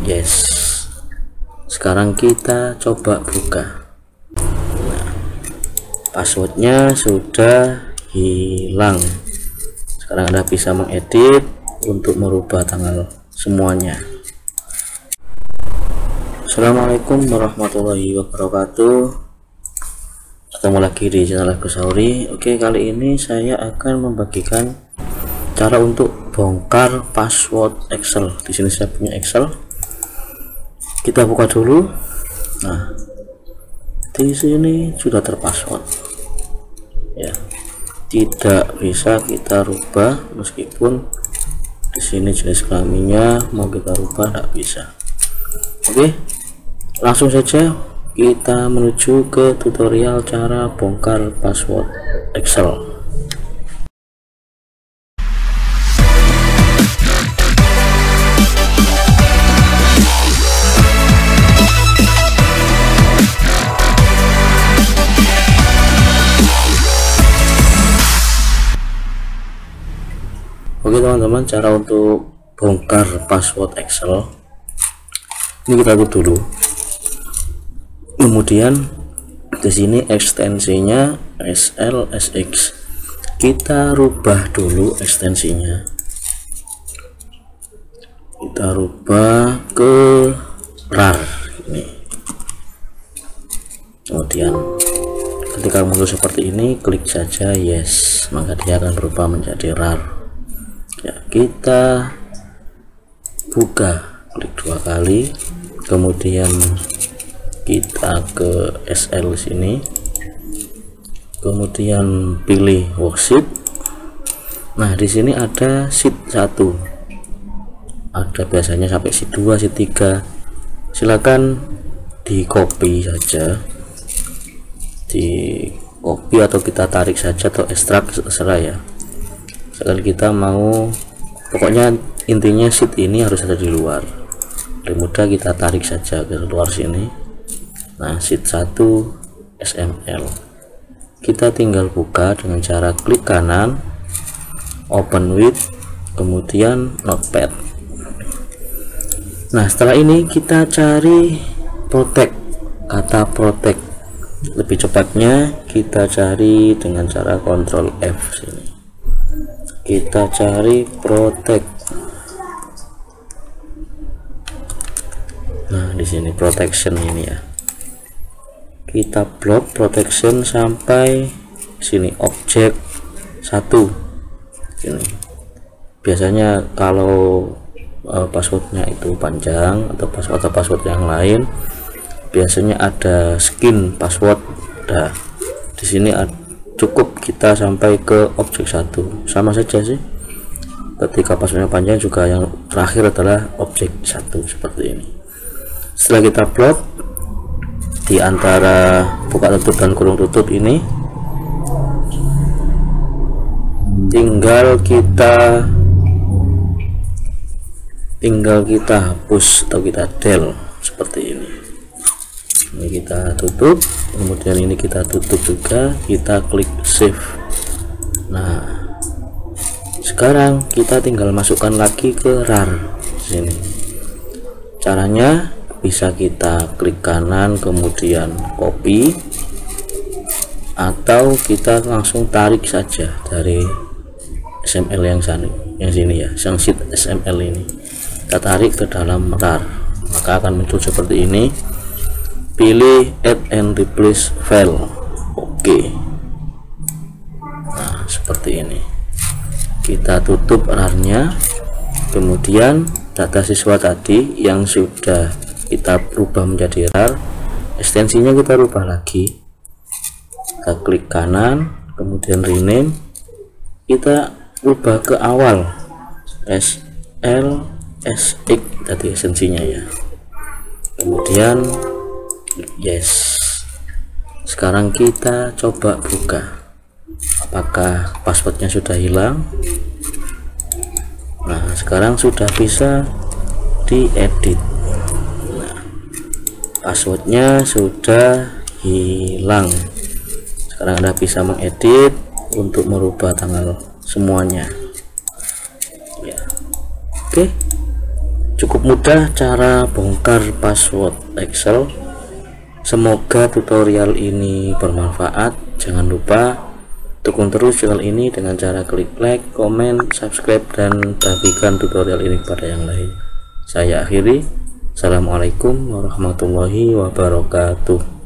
yes. Sekarang kita coba buka. Nah, passwordnya sudah hilang. Sekarang Anda bisa mengedit untuk merubah tanggal semuanya. Assalamualaikum warahmatullahi wabarakatuh. Ketemu lagi di channel Agus Sauri. Oke, kali ini saya akan membagikan cara untuk bongkar password Excel. Di sini saya punya Excel. Kita buka dulu. Nah, di sini sudah terpassword. Ya, tidak bisa kita rubah meskipun di sini jenis kelaminnya mau kita rubah tidak bisa. Oke, langsung saja kita menuju ke tutorial cara bongkar password Excel. Oke teman-teman, cara untuk bongkar password Excel ini kita tutup dulu. Kemudian di sini ekstensinya SLSX, kita rubah dulu ekstensinya, kita rubah ke RAR ini. Kemudian ketika muncul seperti ini, klik saja yes, maka dia akan berubah menjadi RAR. Ya, kita buka, klik 2 kali, kemudian kita ke SL sini, kemudian pilih worksheet. Nah, di sini ada sheet 1, ada biasanya sampai sheet 2, sheet 3. Silakan di copy saja, di copy atau kita tarik saja atau ekstrak, terserah ya. Misalkan kita mau, pokoknya intinya sheet ini harus ada di luar. Lebih mudah kita tarik saja ke luar sini. Nah, sheet 1 SML kita tinggal buka dengan cara klik kanan, open with, kemudian notepad. Nah, setelah ini kita cari protect, kata protect. Lebih cepatnya kita cari dengan cara Ctrl F sini, kita cari protect. Nah, di sini protection ini ya, kita blok protection sampai sini, objek 1 ini. Biasanya kalau passwordnya itu panjang atau password yang lain, biasanya ada skin password. Nah, di sini cukup kita sampai ke objek 1, sama saja sih. Ketika passwordnya panjang juga yang terakhir adalah objek 1 seperti ini. Setelah kita blok, di antara buka tutup dan kurung tutup ini tinggal kita hapus atau kita del seperti ini. Ini kita tutup, kemudian ini kita tutup juga, kita klik save. Nah, sekarang kita tinggal masukkan lagi ke RAR sini. Caranya bisa kita klik kanan kemudian copy, atau kita langsung tarik saja dari SML yang sini ya, yang sheet SML ini, kita tarik ke dalam RAR, maka akan muncul seperti ini. Pilih add and replace file, oke. Nah, seperti ini. Kita tutup RAR-nya, kemudian data siswa tadi yang sudah kita rubah menjadi RAR, ekstensinya kita rubah lagi. Kita klik kanan, kemudian rename, kita rubah ke awal SLSX tadi ekstensinya ya. Kemudian yes. Sekarang kita coba buka, apakah passwordnya sudah hilang. Nah, sekarang sudah bisa diedit. Nah, passwordnya sudah hilang. Sekarang Anda bisa mengedit untuk merubah tanggal semuanya ya. Oke, Cukup mudah cara bongkar password Excel. Semoga tutorial ini bermanfaat. Jangan lupa dukung terus channel ini dengan cara klik like, komen, subscribe, dan bagikan tutorial ini kepada yang lain. Saya akhiri. Assalamualaikum warahmatullahi wabarakatuh.